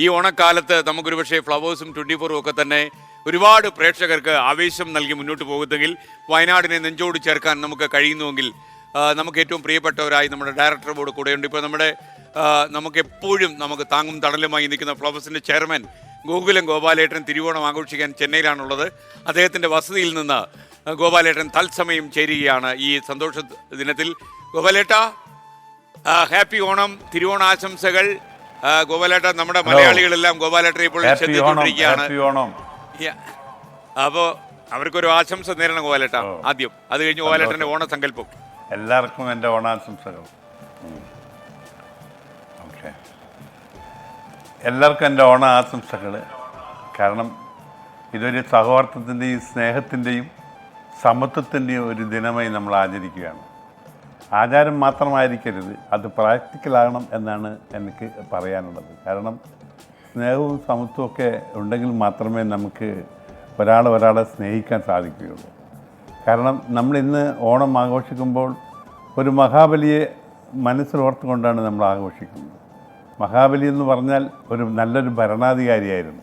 ഈ ഓണക്കാലത്ത് നമുക്കൊരു പക്ഷേ ഫ്ലവേഴ്സും 24 ഒക്കെ തന്നെ ഒരുപാട് പ്രേക്ഷകർക്ക് ആവേശം നൽകി മുന്നോട്ട് പോകുന്നെങ്കിൽ വയനാടിനെ നെഞ്ചോട് ചേർക്കാൻ നമുക്ക് കഴിയുന്നുവെങ്കിൽ നമുക്ക് ഏറ്റവും പ്രിയപ്പെട്ടവരായി നമ്മുടെ ഡയറക്ടർ ബോർഡ് കൂടെയുണ്ട്. ഇപ്പോൾ നമുക്കെപ്പോഴും നമുക്ക് താങ്ങും തണലുമായി നിൽക്കുന്ന ഫ്ലവേഴ്സിൻ്റെ ചെയർമാൻ ഗോപാലേട്ടൻ തിരുവോണം ആഘോഷിക്കാൻ ചെന്നൈയിലാണുള്ളത്. അദ്ദേഹത്തിൻ്റെ വസതിയിൽ നിന്ന് ഗോപാലേട്ടൻ തത്സമയം ചേരുകയാണ് ഈ സന്തോഷ ദിനത്തിൽ. ഗോപാലേട്ട, ഹാപ്പി ഓണം, തിരുവോണ ആശംസകൾ. ഗോപാലേട്ട, നമ്മുടെ മലയാളികളെല്ലാം ഗോപാലേട്ടനെ ഇപ്പോൾ ശ്രദ്ധിച്ചുകൊണ്ടിരിക്കുകയാണ്. അപ്പോൾ അവർക്കൊരു ആശംസ നേരണം ഗോപാലേട്ട ആദ്യം, അത് കഴിഞ്ഞ് ഗോപാലേട്ടൻ്റെ ഓണസങ്കല്പം. എല്ലാവർക്കും എൻ്റെ ഓണാശംസകൾ. ഓക്കെ, എല്ലാവർക്കും എൻ്റെ ഓണ ആശംസകൾ. കാരണം ഇതൊരു സഹോദരത്തിൻ്റെയും സ്നേഹത്തിൻ്റെയും സമത്വത്തിൻ്റെയും ഒരു ദിനമായി നമ്മൾ ആചരിക്കുകയാണ്. ആചാരം മാത്രമായിരിക്കരുത്, അത് പ്രാക്ടിക്കലാകണം എന്നാണ് എനിക്ക് പറയാനുള്ളത്. കാരണം സ്നേഹവും സമത്വവും ഒക്കെ ഉണ്ടെങ്കിൽ മാത്രമേ നമുക്ക് ഒരാളെ സ്നേഹിക്കാൻ സാധിക്കുകയുള്ളൂ. കാരണം നമ്മളിന്ന് ഓണം ആഘോഷിക്കുമ്പോൾ ഒരു മഹാബലിയെ മനസ്സിലോർത്തുകൊണ്ടാണ് നമ്മൾ ആഘോഷിക്കുന്നത്. മഹാബലി എന്ന് പറഞ്ഞാൽ നല്ലൊരു ഭരണാധികാരിയായിരുന്നു.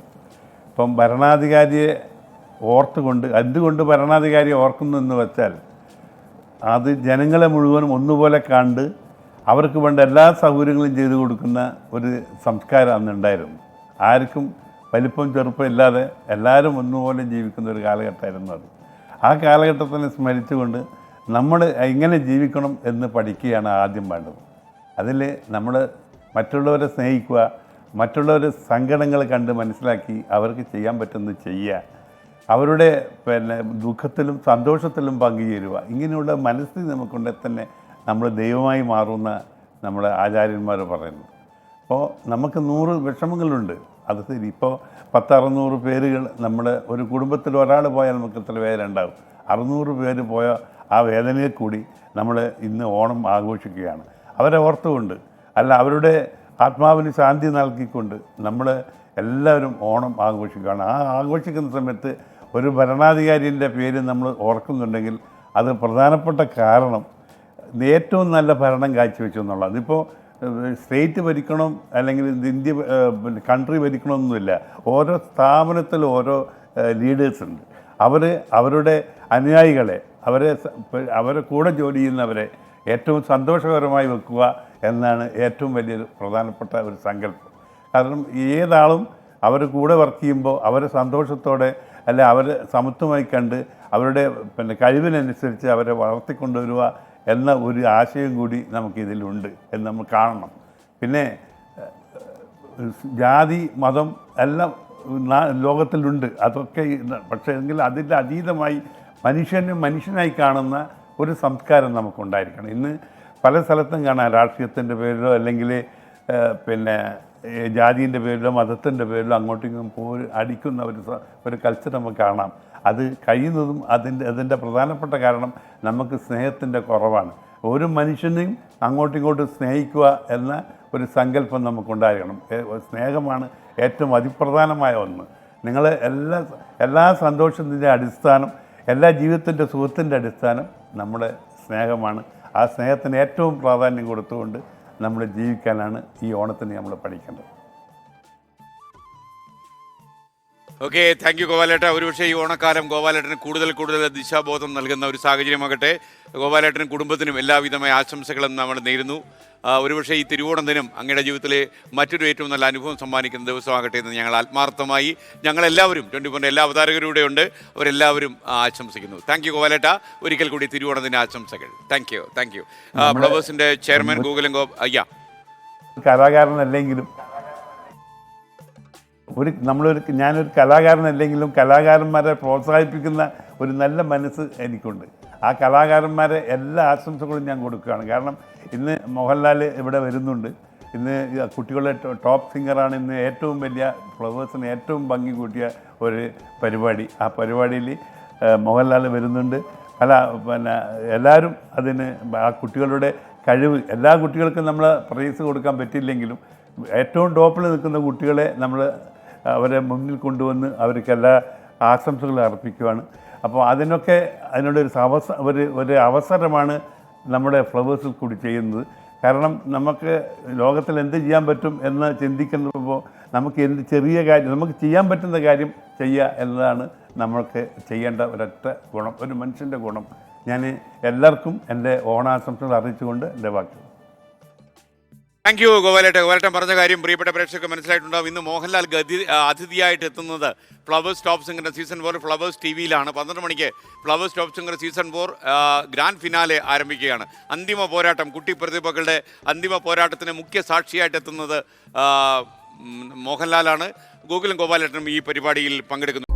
ഇപ്പം ഭരണാധികാരിയെ ഓർത്തുകൊണ്ട്, എന്തുകൊണ്ട് ഭരണാധികാരിയെ ഓർക്കുന്നു എന്ന് വെച്ചാൽ അത് ജനങ്ങളെ മുഴുവനും ഒന്നുപോലെ കണ്ട് അവർക്ക് വേണ്ട എല്ലാ സൗകര്യങ്ങളും ചെയ്തു കൊടുക്കുന്ന ഒരു സംസ്കാരം അന്നുണ്ടായിരുന്നു. ആർക്കും വലിപ്പം ചെറുപ്പം ഇല്ലാതെ എല്ലാവരും ഒന്നുപോലെ ജീവിക്കുന്ന ഒരു കാലഘട്ടമായിരുന്നു അത്. ആ കാലഘട്ടത്തിനെ സ്മരിച്ചുകൊണ്ട് നമ്മൾ എങ്ങനെ ജീവിക്കണം എന്ന് പഠിക്കുകയാണ് ആദ്യം വേണ്ടത്. അതിൽ നമ്മൾ മറ്റുള്ളവരെ സ്നേഹിക്കുക, മറ്റുള്ളവരുടെ സങ്കടങ്ങൾ കണ്ട് മനസ്സിലാക്കി അവർക്ക് ചെയ്യാൻ പറ്റുന്നത് ചെയ്യുക, അവരുടെ ദുഃഖത്തിലും സന്തോഷത്തിലും പങ്കുചേരുക. ഇങ്ങനെയുള്ള മനസ്സിൽ നമുക്കുണ്ടെങ്കിൽ തന്നെ നമ്മൾ ദൈവമായി മാറുന്ന നമ്മുടെ ആചാര്യന്മാർ പറയുന്നു. അപ്പോൾ നമുക്ക് 100 വിഷമങ്ങളുണ്ട്, അത് ശരി. ഇപ്പോൾ 600 പേരുകൾ നമ്മുടെ ഒരു കുടുംബത്തിൽ ഒരാൾ പോയാൽ നമുക്ക് എത്ര വേദന ഉണ്ടാകും. 600 പേര് പോയ ആ വേദനയെ കൂടി നമ്മൾ ഇന്ന് ഓണം ആഘോഷിക്കുകയാണ്. അവരെ ഓർത്തുകൊണ്ട്, അല്ല അവരുടെ ആത്മാവിന് ശാന്തി നൽകിക്കൊണ്ട് നമ്മൾ എല്ലാവരും ഓണം ആഘോഷിക്കുകയാണ്. ആ ആഘോഷിക്കുന്ന സമയത്ത് ഒരു ഭരണാധികാരിൻ്റെ പേര് നമ്മൾ ഓർക്കുന്നുണ്ടെങ്കിൽ അത് പ്രധാനപ്പെട്ട കാരണം ഏറ്റവും നല്ല ഭരണം കാഴ്ചവെച്ചു എന്നുള്ളത്. അതിപ്പോൾ സ്റ്റേറ്റ് ഭരിക്കണം അല്ലെങ്കിൽ ഇന്ത്യ കൺട്രി ഭരിക്കണമെന്നൊന്നുമില്ല. ഓരോ സ്ഥാപനത്തിലും ഓരോ ലീഡേഴ്സ് ഉണ്ട്. അവരുടെ അനുയായികളെ, അവരെ കൂടെ ജോലി ചെയ്യുന്നവരെ ഏറ്റവും സന്തോഷകരമായി വെക്കുക എന്നാണ് ഏറ്റവും വലിയൊരു പ്രധാനപ്പെട്ട ഒരു സങ്കല്പം. കാരണം ഏതാളും അവർ കൂടെ വർക്ക് ചെയ്യുമ്പോൾ അവരെ സന്തോഷത്തോടെ, അല്ലെ അവരെ സമത്വമായി കണ്ട് അവരുടെ കഴിവിനനുസരിച്ച് അവരെ വളർത്തിക്കൊണ്ടുവരിക എന്ന ഒരു ആശയം കൂടി നമുക്കിതിലുണ്ട് എന്ന് നമ്മൾ കാണണം. പിന്നെ ജാതി മതം എല്ലാം ലോകത്തിലുണ്ട്, അതൊക്കെ. പക്ഷേ എങ്കിൽ അതിൻ്റെ അതീതമായി മനുഷ്യനായി കാണുന്ന ഒരു സംസ്കാരം നമുക്കുണ്ടായിരിക്കണം. ഇന്ന് പല സ്ഥലത്തും കാണാം, രാഷ്ട്രീയത്തിൻ്റെ പേരിലോ അല്ലെങ്കിൽ ജാതിൻ്റെ പേരിലോ മതത്തിൻ്റെ പേരിലോ അങ്ങോട്ടും ഇങ്ങോട്ടും അടിക്കുന്ന ഒരു കൾച്ചർ നമുക്ക് കാണാം. അത് കഴിയുന്നതും അതിൻ്റെ പ്രധാനപ്പെട്ട കാരണം നമുക്ക് സ്നേഹത്തിൻ്റെ കുറവാണ്. ഒരു മനുഷ്യനെയും അങ്ങോട്ടും ഇങ്ങോട്ടും സ്നേഹിക്കുക എന്ന ഒരു സങ്കല്പം നമുക്കുണ്ടായിരിക്കണം. സ്നേഹമാണ് ഏറ്റവും അതിപ്രധാനമായ ഒന്ന്. നിങ്ങൾ എല്ലാ സന്തോഷത്തിൻ്റെ അടിസ്ഥാനം, എല്ലാ ജീവിതത്തിൻ്റെ സുഖത്തിൻ്റെ അടിസ്ഥാനം നമ്മുടെ സ്നേഹമാണ്. ആ സ്നേഹത്തിന് ഏറ്റവും പ്രാധാന്യം കൊടുത്തുകൊണ്ട് നമ്മൾ ജീവിക്കാനാണ് ഈ ഓണത്തിന് നമ്മൾ പഠിക്കേണ്ടത്. ഓക്കെ, താങ്ക് യു ഗോപാലേട്ട. ഒരുപക്ഷെ ഈ ഓണക്കാലം ഗോപാലേട്ടന് കൂടുതൽ ദിശാബോധം നൽകുന്ന ഒരു സാഹചര്യമാകട്ടെ. ഗോപാലേട്ടനും കുടുംബത്തിനും എല്ലാവിധമായ ആശംസകളും നമ്മൾ നേരുന്നു. ഒരുപക്ഷെ ഈ തിരുവോണം ദിനം അങ്ങയുടെ ജീവിതത്തിലെ മറ്റൊരു ഏറ്റവും നല്ല അനുഭവം സമ്മാനിക്കുന്ന ദിവസമാകട്ടെ എന്ന് ഞങ്ങൾ ആത്മാർത്ഥമായി, ഞങ്ങളെല്ലാവരും 24 എല്ലാ അവതാരകരുടെ ഉണ്ട്, അവരെല്ലാവരും ആശംസിക്കുന്നു. താങ്ക് യു ഗോപാലേട്ട. ഒരിക്കൽ കൂടി തിരുവോണം ദിന ആശംസകൾ. Thank you. ഫ്ലവേഴ്സിൻ്റെ ചെയർമാൻ അയ്യാ, കലാകാരനല്ലെങ്കിലും ഞാനൊരു കലാകാരനല്ലെങ്കിലും കലാകാരന്മാരെ പ്രോത്സാഹിപ്പിക്കുന്ന ഒരു നല്ല മനസ്സ് എനിക്കുണ്ട്. ആ കലാകാരന്മാരെ എല്ലാ ആശംസകളും ഞാൻ കൊടുക്കുകയാണ്. കാരണം ഇന്ന് മോഹൻലാൽ ഇവിടെ വരുന്നുണ്ട്. ഇന്ന് കുട്ടികളുടെ ടോപ്പ് സിംഗറാണ്. ഇന്ന് ഏറ്റവും വലിയ ഫ്ലവേഴ്സിന് ഏറ്റവും ഭംഗി കൂട്ടിയ ഒരു പരിപാടി. ആ പരിപാടിയിൽ മോഹൻലാൽ വരുന്നുണ്ട്. എല്ലാവരും അതിന് ആ കുട്ടികളുടെ കഴിവ്, എല്ലാ കുട്ടികൾക്കും നമ്മൾ പ്രൈസ് കൊടുക്കാൻ പറ്റില്ലെങ്കിലും ഏറ്റവും ടോപ്പിൽ നിൽക്കുന്ന കുട്ടികളെ നമ്മൾ അവരെ മുന്നിൽ കൊണ്ടുവന്ന് അവർക്ക് എല്ലാ ആശംസകളും അർപ്പിക്കുകയാണ്. അപ്പോൾ അതിനൊരു അവസരമാണ് നമ്മുടെ ഫ്ലവേഴ്സിൽ കൂടി ചെയ്യുന്നത്. കാരണം നമുക്ക് ലോകത്തിൽ എന്ത് ചെയ്യാൻ പറ്റും എന്ന് ചിന്തിക്കുമ്പോൾ നമുക്ക് എന്ത് ചെറിയ കാര്യം നമുക്ക് ചെയ്യാൻ പറ്റുന്ന കാര്യം ചെയ്യുക എന്നതാണ് നമ്മൾക്ക് ചെയ്യേണ്ട ഒരൊറ്റ ഗുണം, ഒരു മനുഷ്യൻ്റെ ഗുണം. ഞാൻ എല്ലാവർക്കും എൻ്റെ ഓണാശംസകൾ അറിയിച്ചുകൊണ്ട് എൻ്റെ വാക്കുകൾ. താങ്ക് യു ഗോപാലേട്ടൻ പറഞ്ഞ കാര്യം പ്രിയപ്പെട്ട പ്രേക്ഷകർക്ക് മനസ്സിലായിട്ടുണ്ടാവും. ഇന്ന് മോഹൻലാൽ അതിഥിയായിട്ട് എത്തുന്നത് ഫ്ലവേഴ്സ് ടോപ്പ് സിംഗറിൻ്റെ സീസൺ 4 ഫ്ലവേഴ്സ് TV-യിലാണ്. 12 മണിക്ക് flowers top singer season 4 grand finale ആരംഭിക്കുകയാണ്. അന്തിമ പോരാട്ടം, കുട്ടി പ്രതിഭകളുടെ അന്തിമ പോരാട്ടത്തിന് മുഖ്യ സാക്ഷിയായിട്ട് എത്തുന്നത് മോഹൻലാലാണ്. ഗോകുലും ഗോപാലേട്ടനും ഈ പരിപാടിയിൽ പങ്കെടുക്കുന്നു.